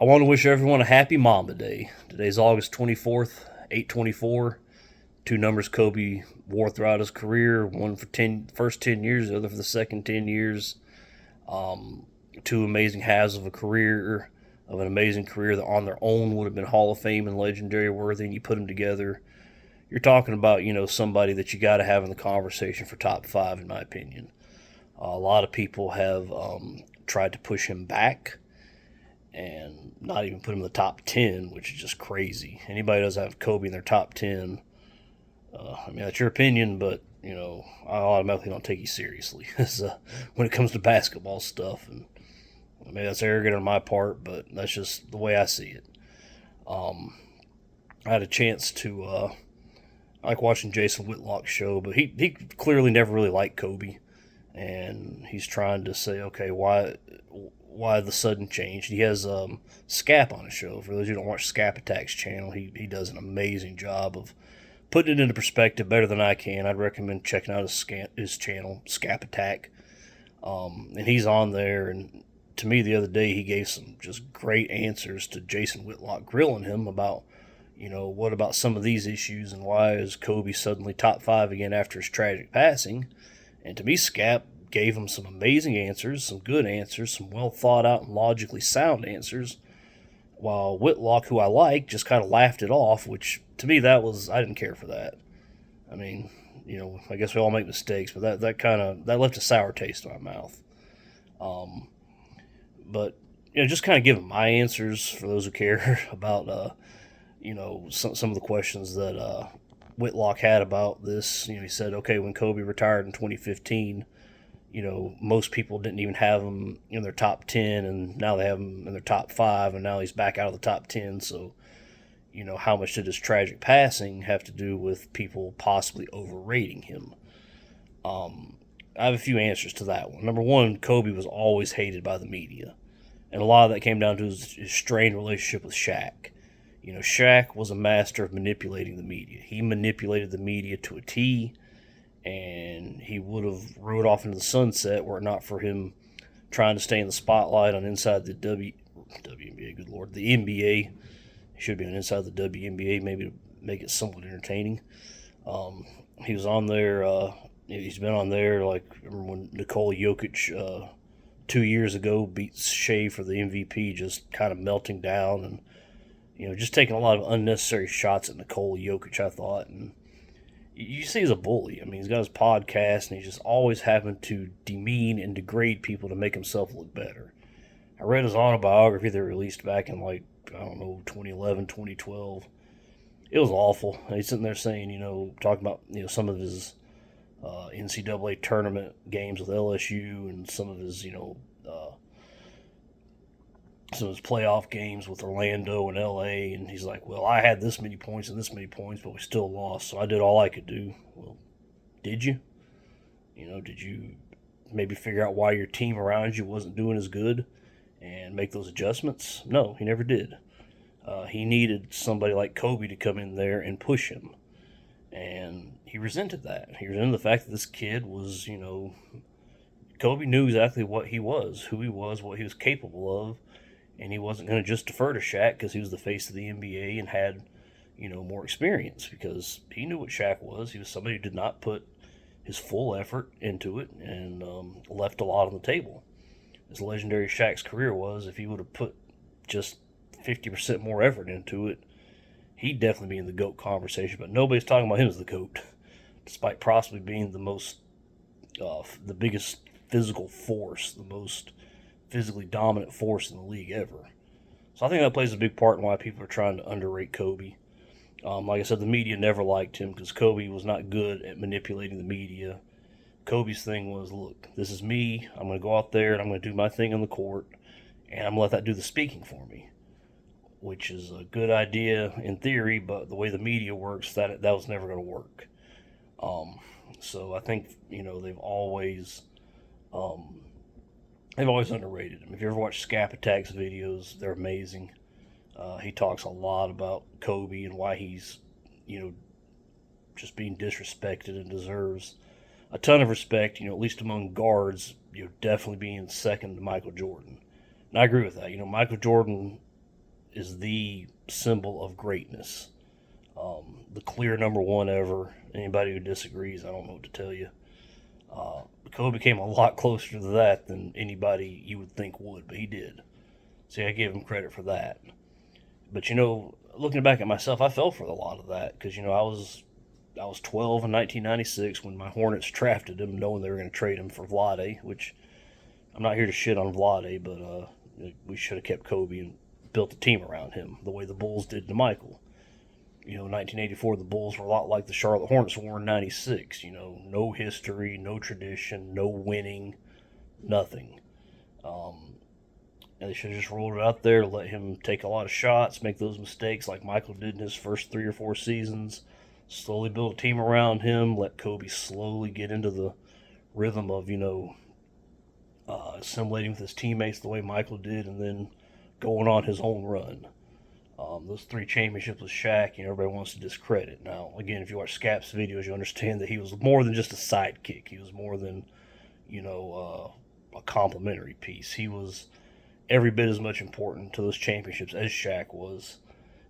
I want to wish everyone a happy Mamba Day. Today's August 24th, 824. Two numbers Kobe wore throughout his career, one for first 10 years, the other for the second 10 years. Two amazing halves of an amazing career that on their own would have been Hall of Fame and legendary worthy, and you put them together. You're talking about, somebody that you got to have in the conversation for top five, in my opinion. A lot of people have tried to push him back and not even put him in the top 10, which is just crazy. Anybody who doesn't have Kobe in their top 10, that's your opinion, but, I automatically don't take you seriously when it comes to basketball stuff. And maybe that's arrogant on my part, but that's just the way I see it. I had a chance to, I like watching Jason Whitlock's show, but he clearly never really liked Kobe. And he's trying to say, okay, why the sudden change? He has Scap on his show. For those who don't watch Scap Attack's channel, he does an amazing job of putting it into perspective better than I can. I'd recommend checking out his channel, Scap Attack. And he's on there, and to me the other day he gave some just great answers to Jason Whitlock grilling him about, what about some of these issues and why is Kobe suddenly top five again after his tragic passing? And to me, Scap gave him some amazing answers, some good answers, some well thought out and logically sound answers, while Whitlock, who I like, just kind of laughed it off, which to me I didn't care for that. I mean, I guess we all make mistakes, but that left a sour taste in my mouth. But just kind of giving my answers for those who care about some of the questions that Whitlock had about this. He said, okay, when Kobe retired in 2015, most people didn't even have him in their top 10, and now they have him in their top 5, and now he's back out of the top 10. So, how much did his tragic passing have to do with people possibly overrating him? I have a few answers to that one. Number one, Kobe was always hated by the media, and a lot of that came down to his strained relationship with Shaq. Shaq was a master of manipulating the media. He manipulated the media to a T, and he would have rode off into the sunset were it not for him trying to stay in the spotlight on Inside the WNBA, good Lord, the NBA. He should be on Inside the WNBA, maybe to make it somewhat entertaining. He was on there, he's been on there, like, remember when Nikola Jokic 2 years ago beat Shea for the MVP, just kind of melting down and just taking a lot of unnecessary shots at Nikola Jokic, I thought. And you see he's a bully. I mean, he's got his podcast, and he's just always having to demean and degrade people to make himself look better. I read his autobiography they released back in, 2011, 2012. It was awful. And he's sitting there saying, talking about, some of his NCAA tournament games with LSU and some of his, some of his playoff games with Orlando and LA, and he's like, well, I had this many points and this many points, but we still lost, so I did all I could do. Well, did you? Did you maybe figure out why your team around you wasn't doing as good and make those adjustments? No, he never did. He needed somebody like Kobe to come in there and push him, and he resented that. He resented the fact that this kid was, Kobe knew exactly what he was, who he was, what he was capable of, and he wasn't going to just defer to Shaq because he was the face of the NBA and had, more experience, because he knew what Shaq was. He was somebody who did not put his full effort into it and left a lot on the table. As legendary as Shaq's career was, if he would have put just 50% more effort into it, he'd definitely be in the GOAT conversation. But nobody's talking about him as the GOAT, despite possibly being the biggest physical force, the most physically dominant force in the league ever. So I think that plays a big part in why people are trying to underrate Kobe. Like I said, the media never liked him because Kobe was not good at manipulating the media. Kobe's thing was, look, this is me. I'm going to go out there and I'm going to do my thing on the court, and I'm going to let that do the speaking for me, which is a good idea in theory, but the way the media works, that was never going to work. So I think, they've always underrated him. If you ever watch Scap Attack's videos, they're amazing. He talks a lot about Kobe and why he's, just being disrespected and deserves a ton of respect, at least among guards, definitely being second to Michael Jordan. And I agree with that. Michael Jordan is the symbol of greatness. The clear number one ever. Anybody who disagrees, I don't know what to tell you. Kobe came a lot closer to that than anybody you would think would, but he did. See, I give him credit for that. But looking back at myself, I fell for a lot of that because I was 12 in 1996 when my Hornets drafted him, knowing they were going to trade him for Vlade. Which I'm not here to shit on Vlade, but we should have kept Kobe and built a team around him the way the Bulls did to Michael. 1984, the Bulls were a lot like the Charlotte Hornets were in '96. No history, no tradition, no winning, nothing. And they should have just rolled it out there, let him take a lot of shots, make those mistakes like Michael did in his first 3 or 4 seasons. Slowly build a team around him, let Kobe slowly get into the rhythm of, assimilating with his teammates the way Michael did, and then going on his own run. Those 3 championships with Shaq, everybody wants to discredit. Now, again, if you watch Scap's videos, you understand that he was more than just a sidekick. He was more than, a complimentary piece. He was every bit as much important to those championships as Shaq was.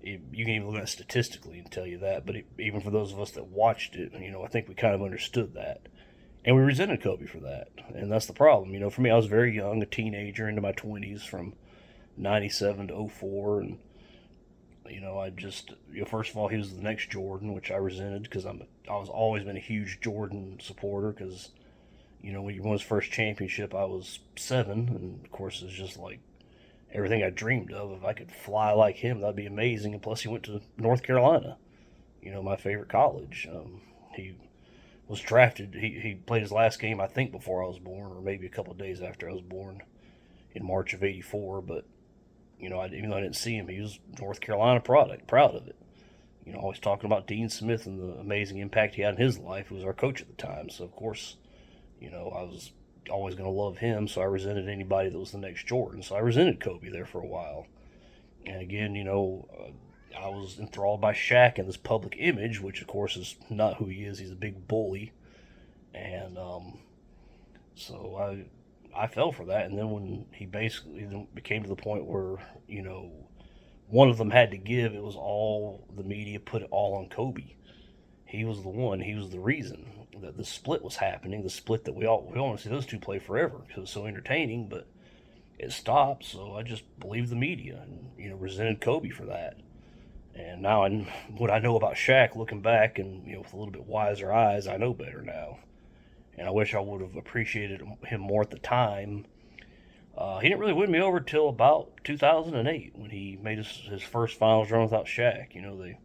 You can even look at it statistically and tell you that. But even for those of us that watched it, I think we kind of understood that. And we resented Kobe for that. And that's the problem. For me, I was very young, a teenager into my 20s from 97 to 04. And, first of all, he was the next Jordan, which I resented because I was always been a huge Jordan supporter because, when he won his first championship, I was 7. And, of course, it's just like everything I dreamed of. If I could fly like him, that'd be amazing. And plus, he went to North Carolina, my favorite college. He was drafted. He played his last game, I think, before I was born, or maybe a couple of days after I was born, in March of '84. But even though I didn't see him, he was North Carolina product, proud of it. Always talking about Dean Smith and the amazing impact he had in his life. He was our coach at the time, so of course, I was always going to love him. So I resented anybody that was the next Jordan. So I resented Kobe there for a while. And again, I was enthralled by Shaq and this public image, which of course is not who he is. He's a big bully, and so I fell for that. And then when he basically became to the point where one of them had to give, it was all the media put it all on Kobe. He was the one. He was the reason that the split was happening. The split that we all want to see those 2 play forever because it was so entertaining, but it stopped. So I just believed the media and resented Kobe for that. And now, what I know about Shaq, looking back and with a little bit wiser eyes, I know better now. And I wish I would have appreciated him more at the time. He didn't really win me over till about 2008 when he made his first finals run without Shaq. They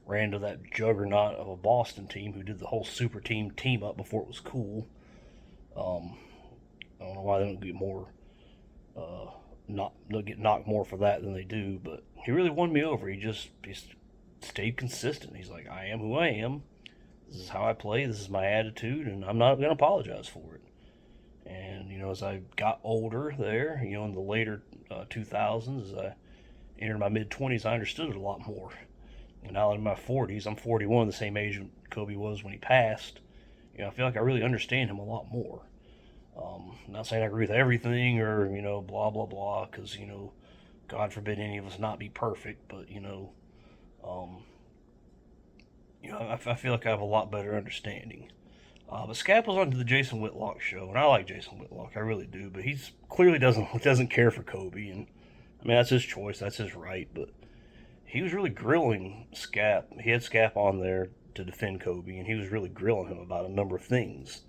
ran to that juggernaut of a Boston team who did the whole super team up before it was cool. I don't know why they don't get more, they'll get knocked more for that than they do, but he really won me over. He stayed consistent. He's like, I am who I am. This is how I play. This is my attitude, and I'm not going to apologize for it. And, as I got older there, in the later 2000s, as I entered my mid-20s, I understood it a lot more. And now in my 40s, I'm 41, the same age Kobe was when he passed. I feel like I really understand him a lot more. I'm not saying I agree with everything or, blah, blah, blah, because, God forbid any of us not be perfect, but, I feel like I have a lot better understanding. But Scap was on to the Jason Whitlock show, and I like Jason Whitlock, I really do. But he's clearly doesn't care for Kobe, and I mean that's his choice, that's his right. But he was really grilling Scap. He had Scap on there to defend Kobe, and he was really grilling him about a number of things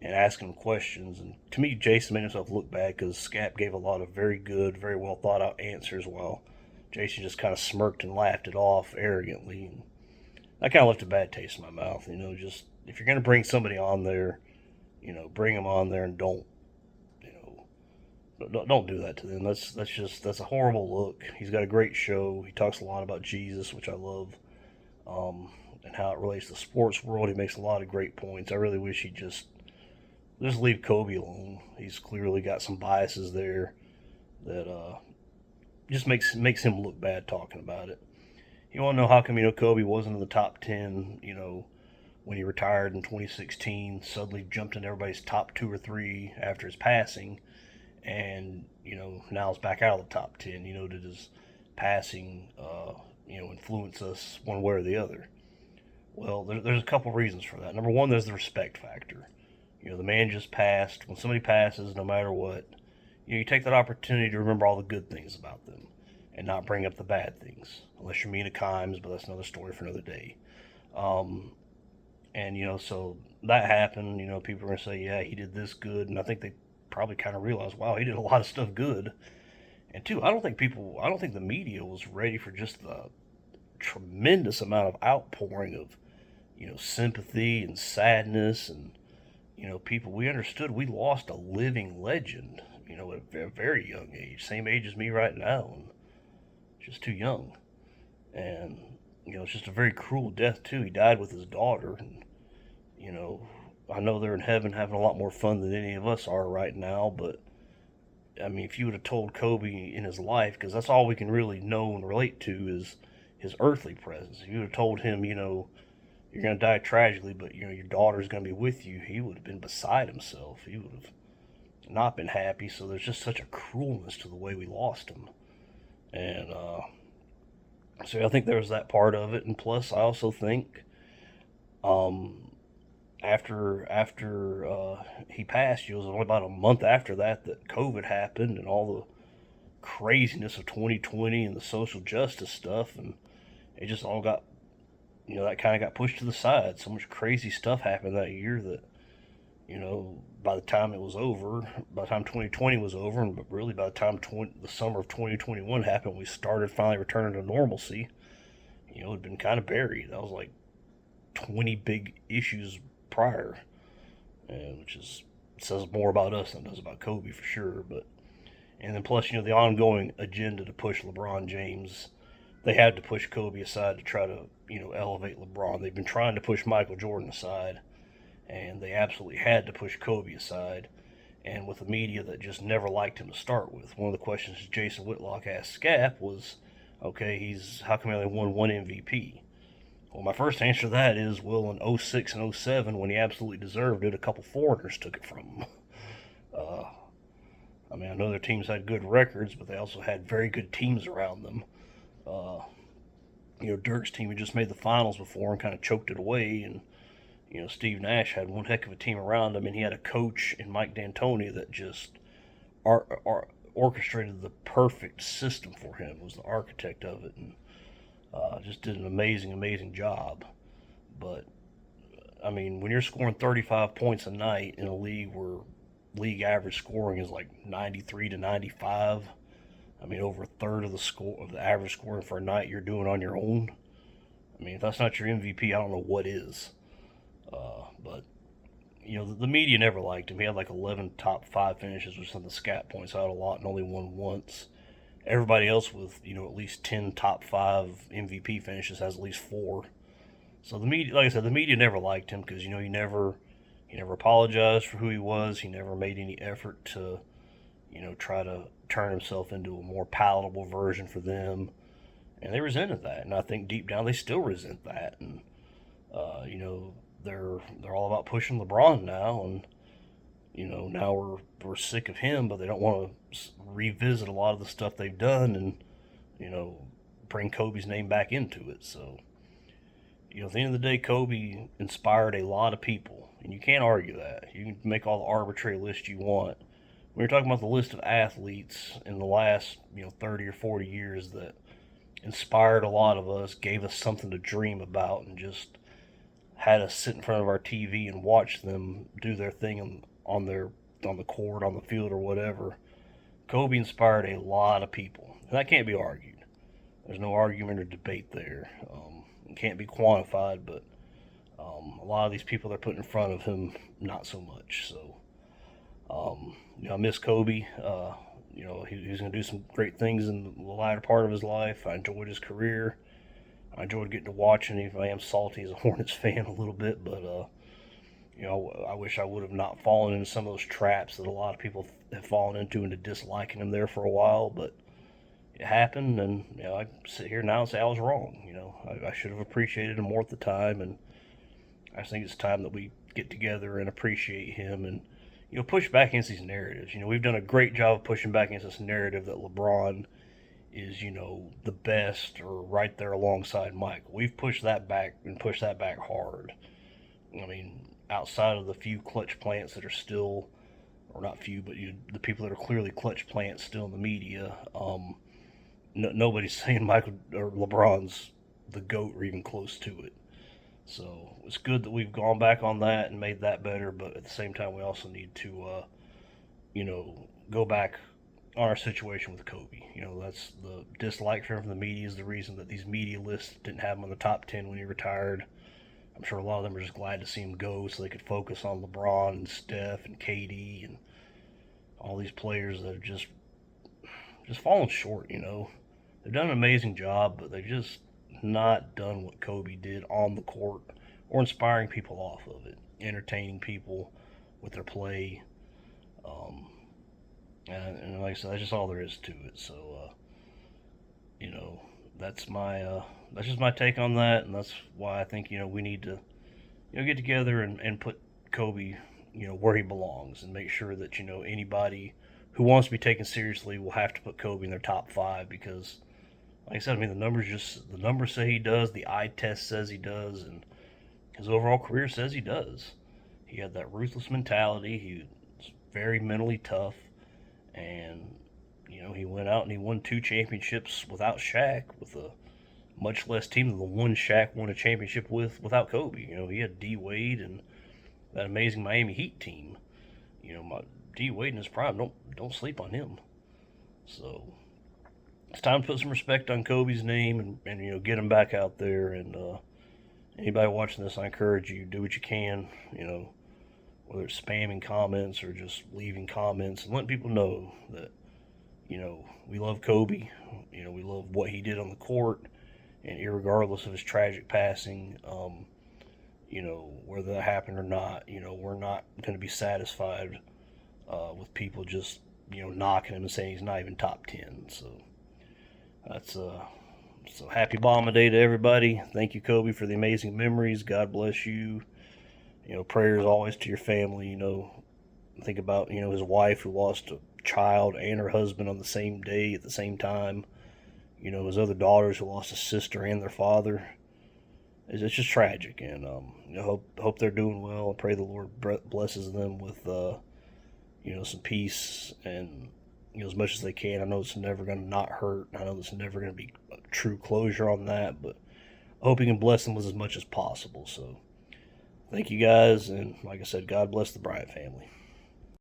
and asking him questions. And to me, Jason made himself look bad because Scap gave a lot of very good, very well thought out answers, while Jason just kind of smirked and laughed it off arrogantly. And that kind of left a bad taste in my mouth. Just if you're going to bring somebody on there, bring them on there and don't do that to them. That's a horrible look. He's got a great show. He talks a lot about Jesus, which I love, and how it relates to the sports world. He makes a lot of great points. I really wish he'd just leave Kobe alone. He's clearly got some biases there that just makes him look bad talking about it. You want to know how come Kobe wasn't in the top 10? When he retired in 2016, suddenly jumped into everybody's top 2 or 3 after his passing, and now is back out of the top 10. Did his passing, influence us one way or the other? Well, there's a couple reasons for that. Number one, there's the respect factor. The man just passed. When somebody passes, no matter what, you take that opportunity to remember all the good things about them and not bring up the bad things, unless you're Mina Kimes, but that's another story for another day. Um, so that happened. People are going to say, yeah, he did this good. And I think they probably kind of realized, wow, he did a lot of stuff good. And two, I don't think the media was ready for just the tremendous amount of outpouring of, sympathy and sadness. And, people, we understood we lost a living legend, at a very young age, same age as me right now, and just too young. And, it's just a very cruel death, too. He died with his daughter. And, you know, I know they're in heaven having a lot more fun than any of us are right now, but I mean, if you would have told Kobe in his life, because that's all we can really know and relate to is his earthly presence. If you would have told him, you're going to die tragically, but, your daughter's going to be with you, he would have been beside himself. He would have not been happy. So there's just such a cruelness to the way we lost him. And so I think there was that part of it. And plus, I also think um, after he passed, it was only about a month after that COVID happened and all the craziness of 2020 and the social justice stuff, and it just all got that kind of got pushed to the side. So much crazy stuff happened that year that by the time it was over, by the time 2020 was over, and really by the time the summer of 2021 happened, we started finally returning to normalcy. It had been kind of buried. That was like 20 big issues prior, and which says more about us than it does about Kobe for sure. But and then plus the ongoing agenda to push LeBron James, they had to push Kobe aside to try to elevate LeBron. They've been trying to push Michael Jordan aside, and they absolutely had to push Kobe aside. And with a media that just never liked him to start with, one of the questions Jason Whitlock asked Scap was, okay, how come he only won one MVP? Well, my first answer to that is, well, in '06 and '07, when he absolutely deserved it, a couple foreigners took it from him. Uh, I mean, I know their teams had good records, but they also had very good teams around them. Uh, Dirk's team had just made the finals before and kind of choked it away, and Steve Nash had one heck of a team around him, and he had a coach in Mike D'Antoni that just orchestrated the perfect system for him, was the architect of it, and just did an amazing job. But I mean, when you're scoring 35 points a night in a league where league average scoring is like 93 to 95, I mean, over a third of the average scoring for a night you're doing on your own. I mean, if that's not your MVP, I don't know what is. But the media never liked him. He had like 11 top 5 finishes, which something Scat points out a lot, and only won once. Everybody else with at least 10 top 5 MVP finishes has at least 4. So the media, like I said, the media never liked him because he never apologized for who he was. He never made any effort to try to turn himself into a more palatable version for them, and they resented that. And I think deep down they still resent that. And they're all about pushing LeBron now, and now we're sick of him, but they don't want to revisit a lot of the stuff they've done and bring Kobe's name back into it. So at the end of the day, Kobe inspired a lot of people, and you can't argue that. You can make all the arbitrary lists you want. When you're talking about the list of athletes in the last 30 or 40 years that inspired a lot of us, gave us something to dream about, and just had us sit in front of our TV and watch them do their thing on the court, on the field, or whatever. Kobe inspired a lot of people, and that can't be argued. There's no argument or debate there. It can't be quantified, but a lot of these people they're putting in front of him, not so much. So, I miss Kobe. He's going to do some great things in the latter part of his life. I enjoyed his career. I enjoyed getting to watch him, even if I am salty as a Hornets fan a little bit. But, I wish I would have not fallen into some of those traps that a lot of people have fallen into disliking him there for a while. But it happened, and, I sit here now and say I was wrong. I should have appreciated him more at the time, and I think it's time that we get together and appreciate him and push back against these narratives. We've done a great job of pushing back against this narrative that LeBron is, the best or right there alongside Michael. We've pushed that back and pushed that back hard. I mean, outside of the few clutch plants that are still, or not few, but the people that are clearly clutch plants still in the media, nobody's saying Michael or LeBron's the GOAT or even close to it. So it's good that we've gone back on that and made that better, but at the same time, we also need to, go back on our situation with Kobe. That's the dislike for him from the media is the reason that these media lists didn't have him on the top 10 when he retired. I'm sure a lot of them are just glad to see him go so they could focus on LeBron and Steph and KD and all these players that have just fallen short. They've done an amazing job, but they've just not done what Kobe did on the court or inspiring people off of it, entertaining people with their play. Um, and like I said, that's just all there is to it. So, you know, that's that's just my take on that, and that's why I think we need to get together and put Kobe where he belongs, and make sure that anybody who wants to be taken seriously will have to put Kobe in their top five because, like I said, I mean the numbers say he does, the eye test says he does, and his overall career says he does. He had that ruthless mentality. He was very mentally tough, and he went out and he won two championships without Shaq, with a much less team than the one Shaq won a championship with without Kobe. He had D Wade and that amazing Miami Heat team. D Wade in his prime. Don't sleep on him. So it's time to put some respect on Kobe's name and get him back out there. And anybody watching this, I encourage you, do what you can. Whether it's spamming comments or just leaving comments and letting people know that we love Kobe. We love what he did on the court, and irregardless of his tragic passing, whether that happened or not, we're not going to be satisfied with people just knocking him and saying he's not even top 10. So that's so happy Bomb Day to everybody. Thank you, Kobe, for the amazing memories. God bless you. Prayers always to your family. Think about his wife who lost a child and her husband on the same day at the same time. His other daughters who lost a sister and their father. It's just tragic, and hope they're doing well. I pray the Lord blesses them with some peace and as much as they can. I know it's never going to not hurt. I know there's never going to be a true closure on that, but I hope He can bless them with as much as possible. So thank you guys, and like I said, God bless the Bryant family.